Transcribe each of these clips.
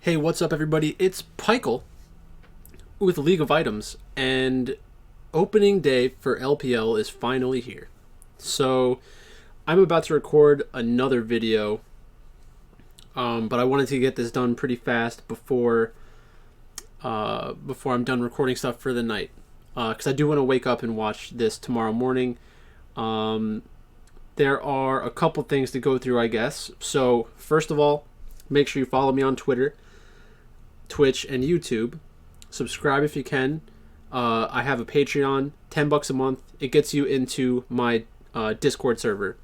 Hey, what's up, everybody? It's Pikel with League of Items, and opening day for LPL is finally here. So, I'm about to record another video, but I wanted to get this done pretty fast before I'm done recording stuff for the night, because I do want to wake up and watch this tomorrow morning. There are a couple things to go through, I guess. So, first of all, make sure you follow me on Twitter, Twitch, and YouTube. Subscribe if you can. I have a Patreon, $10 a month. It gets you into my Discord server.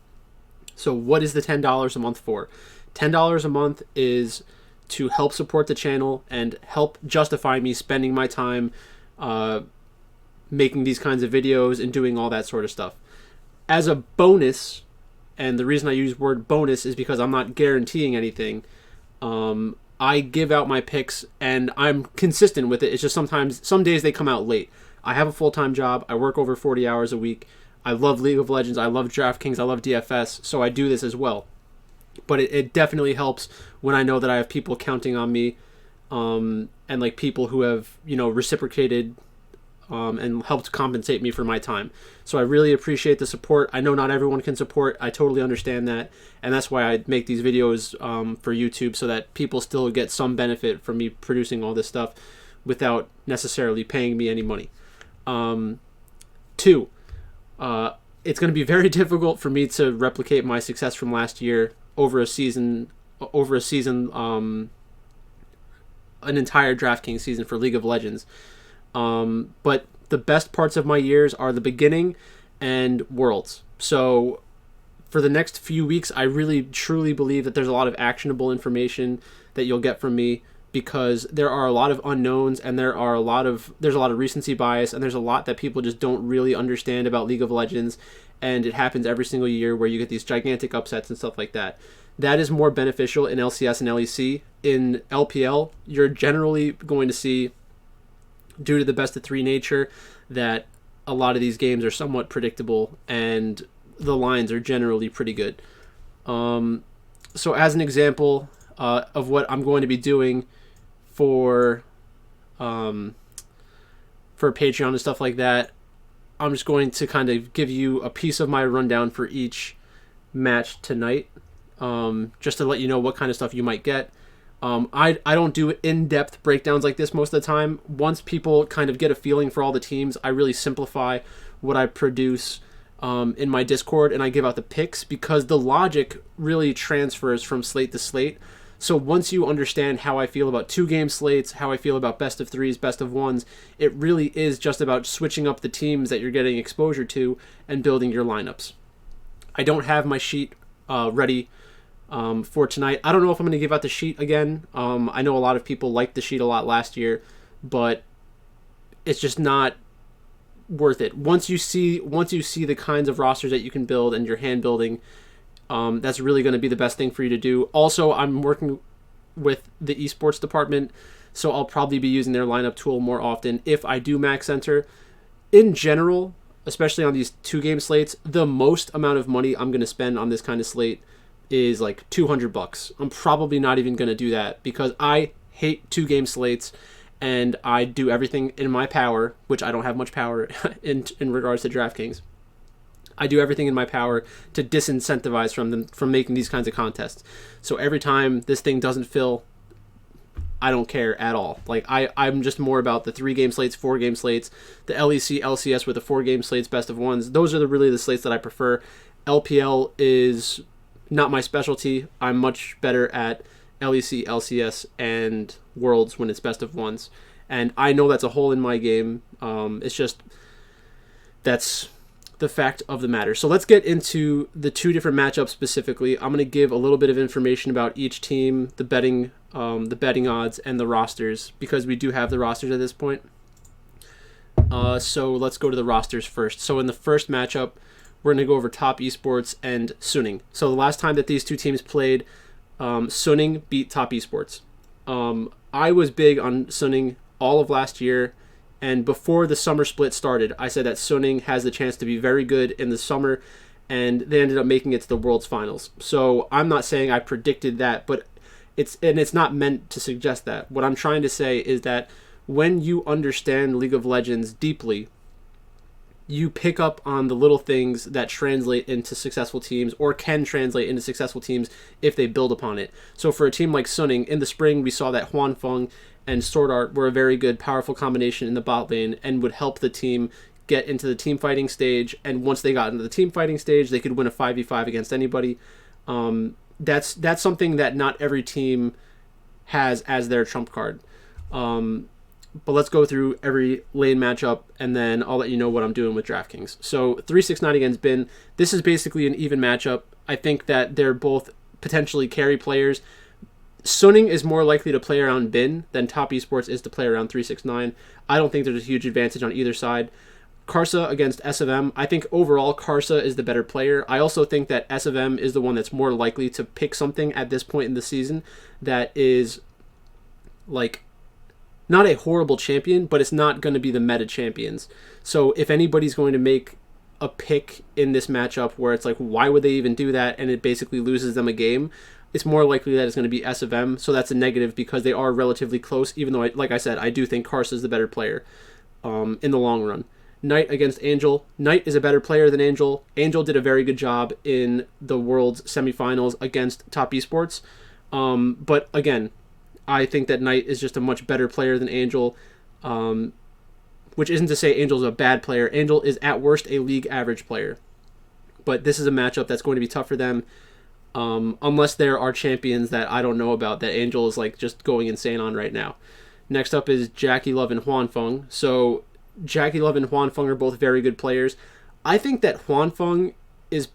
So what is the $10 a month for? $10 a month is to help support the channel and help justify me spending my time making these kinds of videos and doing all that sort of stuff. As a bonus, and the reason I use word bonus is because I'm not guaranteeing anything, I give out my picks and I'm consistent with it. It's just sometimes, some days they come out late. I have a full-time job. I work over 40 hours a week. I love League of Legends. I love Draftkings. I love DFS. So I do this as well. But it definitely helps when I know that I have people counting on me, and like people who have, reciprocated and helped compensate me for my time. So I really appreciate the support. I know not everyone can support. I totally understand that. And that's why I make these videos for YouTube, so that people still get some benefit from me producing all this stuff without necessarily paying me any money. Two, it's going to be very difficult for me to replicate my success from last year over a season, an entire DraftKings season for League of Legends. But the best parts of my years are the beginning and Worlds. So for the next few weeks, I really truly believe that there's a lot of actionable information that you'll get from me, because there are a lot of unknowns and there's a lot of recency bias, and there's a lot that people just don't really understand about League of Legends, and it happens every single year where you get these gigantic upsets and stuff like that. That is more beneficial in LCS and LEC. In LPL, you're generally going to see, due to the best of three nature, that a lot of these games are somewhat predictable and the lines are generally pretty good. So as an example of what I'm going to be doing for Patreon and stuff like that, I'm just going to kind of give you a piece of my rundown for each match tonight, just to let you know what kind of stuff you might get. I don't do in-depth breakdowns like this most of the time. Once people kind of get a feeling for all the teams, I really simplify what I produce in my Discord, and I give out the picks, because the logic really transfers from slate to slate. So once you understand how I feel about two-game slates, how I feel about best of threes, best of ones, it really is just about switching up the teams that you're getting exposure to and building your lineups. I don't have my sheet ready for tonight. I don't know if I'm going to give out the sheet again. I know a lot of people liked the sheet a lot last year, but it's just not worth it. Once you see the kinds of rosters that you can build and your hand building, that's really going to be the best thing for you to do. Also, I'm working with the esports department, so I'll probably be using their lineup tool more often if I do max enter. In general, especially on these two-game slates, the most amount of money I'm going to spend on this kind of slate is like $200. I'm probably not even going to do that, because I hate two-game slates, and I do everything in my power, which I don't have much power in regards to DraftKings. I do everything in my power to disincentivize them from making these kinds of contests. So every time this thing doesn't fill, I don't care at all. Like I'm just more about the 3-game slates, 4-game slates, the LEC, LCS with the 4-game slates, best of ones. Those are really the slates that I prefer. LPL is not my specialty. I'm much better at LEC, LCS, and Worlds when it's best of ones. And I know that's a hole in my game. It's just, that's the fact of the matter. So let's get into the two different matchups specifically. I'm going to give a little bit of information about each team, the betting odds, and the rosters, because we do have the rosters at this point. So let's go to the rosters first. So in the first matchup, we're going to go over Top Esports and Suning. So the last time that these two teams played, Suning beat Top Esports. I was big on Suning all of last year, and before the summer split started, I said that Suning has the chance to be very good in the summer, and they ended up making it to the World's Finals. So I'm not saying I predicted that, but It's not meant to suggest that. What I'm trying to say is that when you understand League of Legends deeply, you pick up on the little things that translate into successful teams, or can translate into successful teams if they build upon it. So for a team like Suning, in the spring we saw that Huanfeng and Sword Art were a very good, powerful combination in the bot lane and would help the team get into the team fighting stage. And once they got into the team fighting stage, they could win a 5v5 against anybody. That's something that not every team has as their trump card. But let's go through every lane matchup, and then I'll let you know what I'm doing with DraftKings. So 369 against Bin. This is basically an even matchup. I think that they're both potentially carry players. Suning is more likely to play around Bin than Top Esports is to play around 369. I don't think there's a huge advantage on either side. Karsa against SFM. I think overall Karsa is the better player. I also think that SFM is the one that's more likely to pick something at this point in the season that is like not a horrible champion, but it's not going to be the meta champions. So if anybody's going to make a pick in this matchup where it's like, why would they even do that, and it basically loses them a game, it's more likely that it's going to be SFM. So that's a negative because they are relatively close, even though, like I said, I do think Karsa is the better player in the long run. Knight against Angel. Knight is a better player than Angel. Angel did a very good job in the World's semifinals against Top Esports. But again, I think that Knight is just a much better player than Angel, which isn't to say Angel's a bad player. Angel is at worst a league average player. But this is a matchup that's going to be tough for them, unless there are champions that I don't know about that Angel is like just going insane on right now. Next up is Jackie Love and Huanfeng. So Jackie Love and Huanfeng are both very good players. I think that Huanfeng is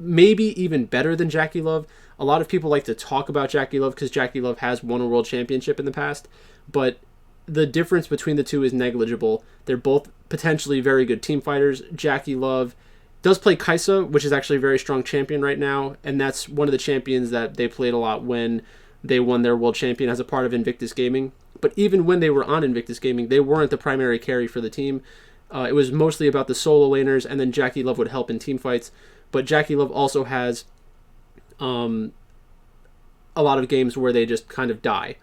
maybe even better than Jackie Love. A lot of people like to talk about Jackie Love because Jackie Love has won a world championship in the past, but the difference between the two is negligible. They're both potentially very good team fighters. Jackie Love does play Kaisa, which is actually a very strong champion right now, and that's one of the champions that they played a lot when they won their world champion as a part of Invictus Gaming. But even when they were on Invictus Gaming, they weren't the primary carry for the team. It was mostly about the solo laners, and then Jackie Love would help in team fights. But Jackie Love also has a lot of games where they just kind of die,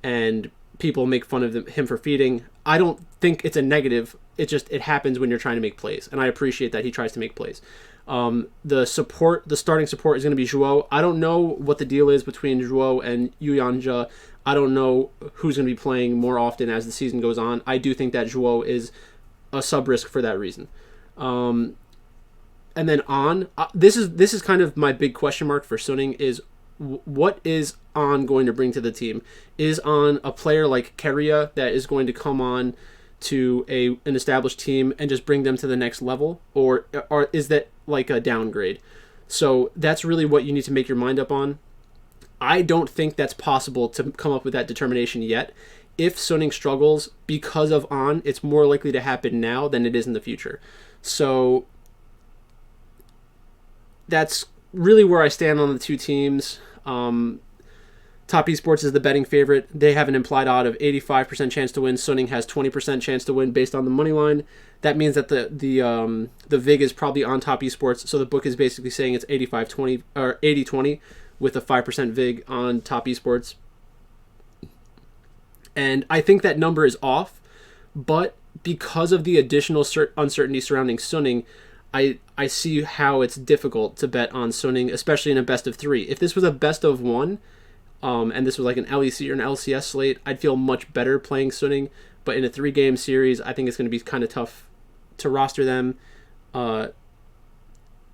and people make fun of him for feeding. I don't think it's a negative. It happens when you're trying to make plays, and I appreciate that he tries to make plays. The starting support is going to be Zhuo. I don't know what the deal is between Zhuo and Yu Yanja. I don't know who's going to be playing more often as the season goes on. I do think that Zhuo is a sub risk for that reason. And then this is kind of my big question mark for Suning is what is On going to bring to the team? Is On a player like Keria that is going to come on to an established team and just bring them to the next level, or is that like a downgrade? So that's really what you need to make your mind up on. I don't think that's possible to come up with that determination yet. If Suning struggles because of On, it's more likely to happen now than it is in the future. So that's really where I stand on the two teams. Top Esports is the betting favorite. They have an implied odd of 85% chance to win. Suning has 20% chance to win based on the money line. That means that the VIG is probably on Top Esports. So the book is basically saying it's 85-20 or 80-20 with a 5% VIG on Top Esports. And I think that number is off, but because of the additional uncertainty surrounding Suning, I see how it's difficult to bet on Suning, especially in a best of 3. If this was a best of 1, and this was like an LEC or an LCS slate, I'd feel much better playing Suning. But in a 3-game series, I think it's going to be kind of tough to roster them. I'm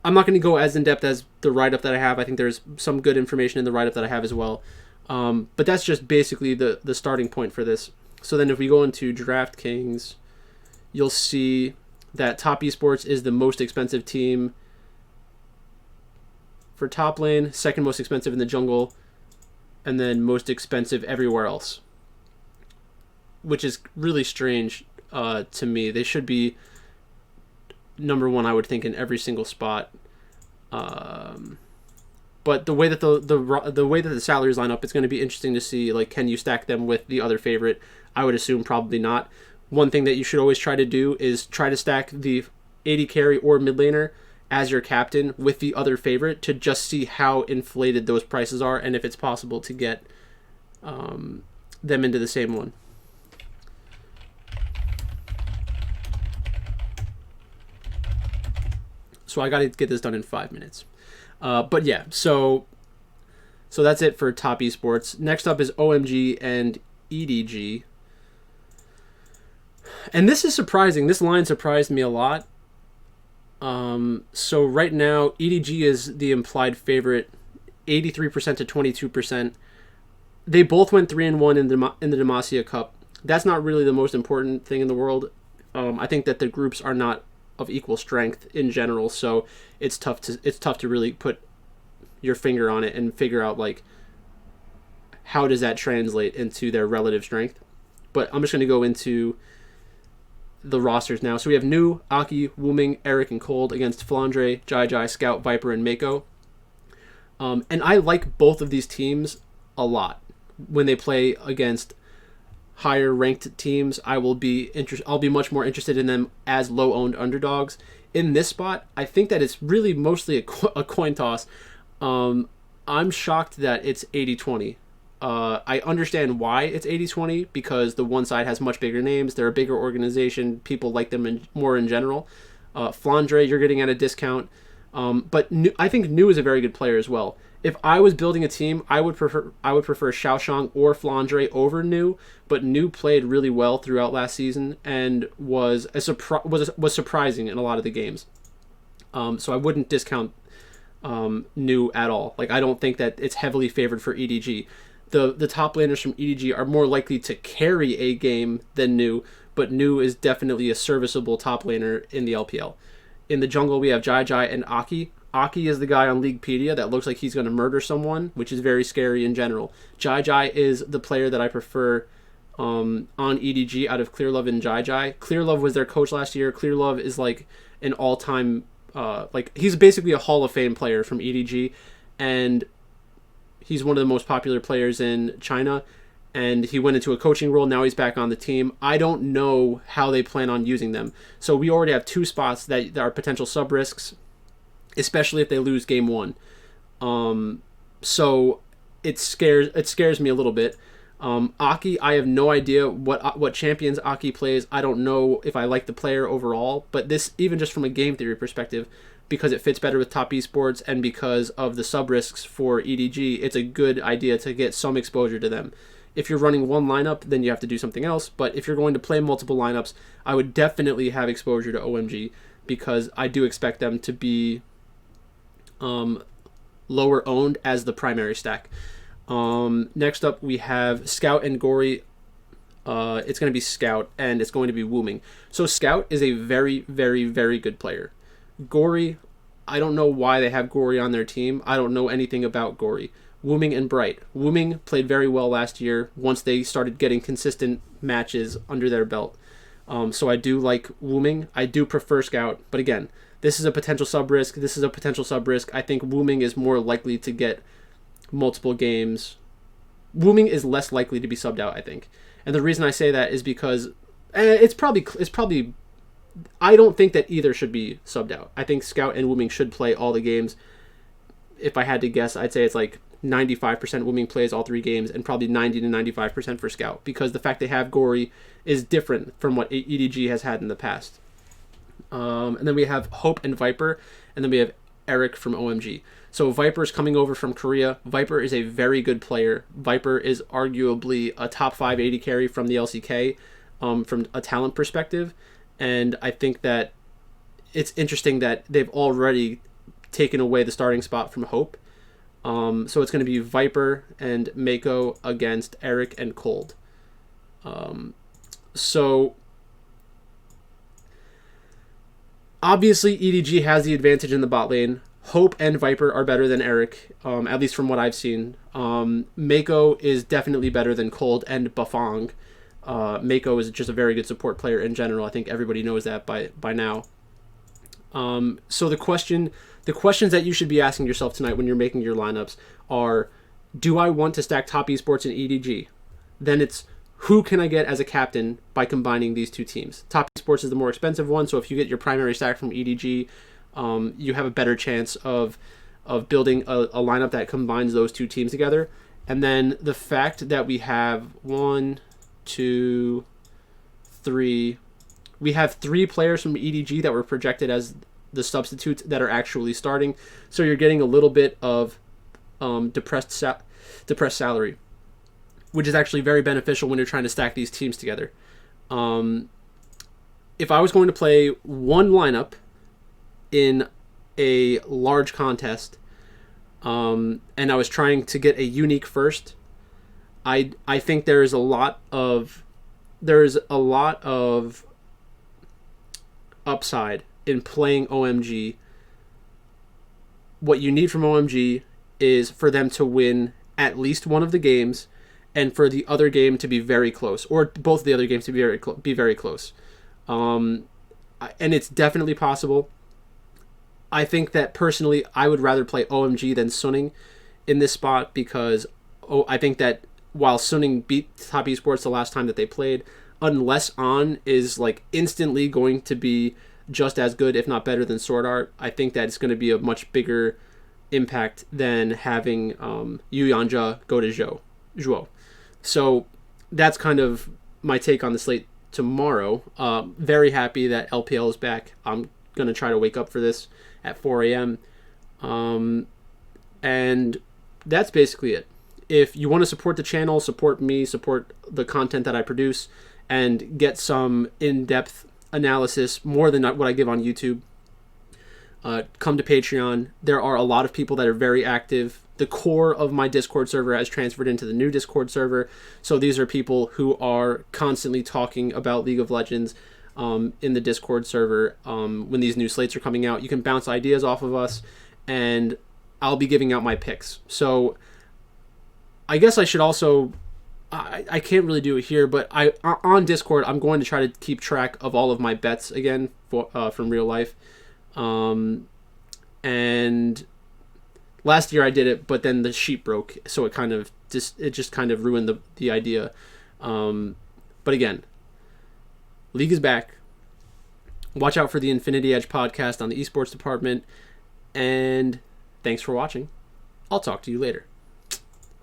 not going to go as in-depth as the write-up that I have. I think there's some good information in the write-up that I have as well. But that's just basically the starting point for this. So then if we go into DraftKings, you'll see that Top Esports is the most expensive team for top lane, second most expensive in the jungle, and then most expensive everywhere else, which is really strange to me. They should be number 1, I would think, in every single spot. But the way that the way that the salaries line up, it's going to be interesting to see. Like, can you stack them with the other favorite? I would assume probably not. One thing that you should always try to do is try to stack the 80 carry or mid laner as your captain with the other favorite to just see how inflated those prices are and if it's possible to get them into the same one. So I got to get this done in 5 minutes. But yeah, so that's it for top esports. Next up is OMG and EDG. And this is surprising. This line surprised me a lot. So right now, EDG is the implied favorite, 83% to 22%. They both went 3-1 in the Demacia Cup. That's not really the most important thing in the world. I think that the groups are not of equal strength in general, so it's tough to really put your finger on it and figure out like how does that translate into their relative strength. But I'm just going to go into the rosters now. So we have New, Aki, Wuming, Eric, and Cold against Flandre, Jai, Scout, Viper, and Mako. And I like both of these teams a lot. When they play against higher ranked teams, I'll be much more interested in them as low owned underdogs. In this spot, I think that it's really mostly a coin toss. I'm shocked that it's 80-20. I understand why it's 80-20 because the one side has much bigger names. They're a bigger organization. People like them more in general. Flandre, you're getting at a discount. But I think New is a very good player as well. If I was building a team, I would prefer Xiaoshang or Flandre over New, but New played really well throughout last season and was surprising in a lot of the games. So I wouldn't discount New at all. Like I don't think that it's heavily favored for EDG. The top laners from EDG are more likely to carry a game than New, but New is definitely a serviceable top laner in the LPL. In the jungle, we have Jai and Aki. Aki is the guy on Leaguepedia that looks like he's going to murder someone, which is very scary in general. Jai is the player that I prefer on EDG out of Clearlove and Jai. Clearlove was their coach last year. Clearlove is like an all-time, he's basically a Hall of Fame player from EDG, and he's one of the most popular players in China, and he went into a coaching role. Now he's back on the team. I don't know how they plan on using them. So we already have 2 spots that are potential sub-risks, especially if they lose game 1. So it scares me a little bit. Aki, I have no idea what champions Aki plays. I don't know if I like the player overall, but this, even just from a game theory perspective, because it fits better with top esports and because of the sub-risks for EDG, it's a good idea to get some exposure to them. If you're running one lineup, then you have to do something else, but if you're going to play multiple lineups, I would definitely have exposure to OMG because I do expect them to be lower owned as the primary stack. Next up, we have Scout and Gory. It's going to be Scout, and it's going to be Wuming. So Scout is a very, very, very good player. Gory, I don't know why they have Gory on their team. I don't know anything about Gory. Wuming and Bright. Wuming played very well last year once they started getting consistent matches under their belt. So I do like Wuming. I do prefer Scout, but again, this is a potential sub-risk. I think Wuming is more likely to get multiple games. Wuming is less likely to be subbed out, I think. And the reason I say that is because it's probably I don't think that either should be subbed out. I think Scout and Wuming should play all the games. If I had to guess, I'd say it's like 95% Wuming plays all 3 games and probably 90 to 95% for Scout, because the fact they have Gory is different from what EDG has had in the past. And then we have Hope and Viper, and then we have Eric from OMG. So Viper's coming over from Korea. Viper is a very good player. Viper is arguably a top 5 AD carry from the LCK from a talent perspective. And I think that it's interesting that they've already taken away the starting spot from Hope. So it's going to be Viper and Mako against Eric and Cold. So obviously EDG has the advantage in the bot lane. Hope and Viper are better than Eric, at least from what I've seen. Mako is definitely better than Cold and Bafang. Mako is just a very good support player in general. I think everybody knows that by now. So the questions that you should be asking yourself tonight when you're making your lineups are, do I want to stack top esports and EDG? Then it's, who can I get as a captain by combining these 2 teams? Top esports is the more expensive one, so if you get your primary stack from EDG, you have a better chance of building a lineup that combines those two teams together. And then the fact that we have we have 3 players from EDG that were projected as the substitutes that are actually starting. So you're getting a little bit of depressed salary, which is actually very beneficial when you're trying to stack these teams together. If I was going to play one lineup in a large contest, and I was trying to get a unique first, I think there's a lot of upside in playing OMG. What you need from OMG is for them to win at least one of the games, and for the other game to be very close, or both of the other games to be very close. And it's definitely possible. I think that personally, I would rather play OMG than Suning in this spot, because I think that while Suning beat Top Esports the last time that they played, unless On is like instantly going to be just as good, if not better, than Sword Art, I think that it's going to be a much bigger impact than having Yu Yanja go to Zhuo. So that's kind of my take on the slate tomorrow. Very happy that LPL is back. I'm going to try to wake up for this at 4 a.m. And that's basically it. If you want to support the channel, support me, support the content that I produce, and get some in-depth analysis, more than what I give on YouTube, come to Patreon. There are a lot of people that are very active. The core of my Discord server has transferred into the new Discord server. So these are people who are constantly talking about League of Legends in the Discord server. When these new slates are coming out, you can bounce ideas off of us, and I'll be giving out my picks. So I guess I should also... I can't really do it here, but on Discord, I'm going to try to keep track of all of my bets again from real life. And last year I did it, but then the sheet broke, so it just kind of ruined the idea. But again, League is back. Watch out for the Infinity Edge podcast on the esports department, and thanks for watching. I'll talk to you later.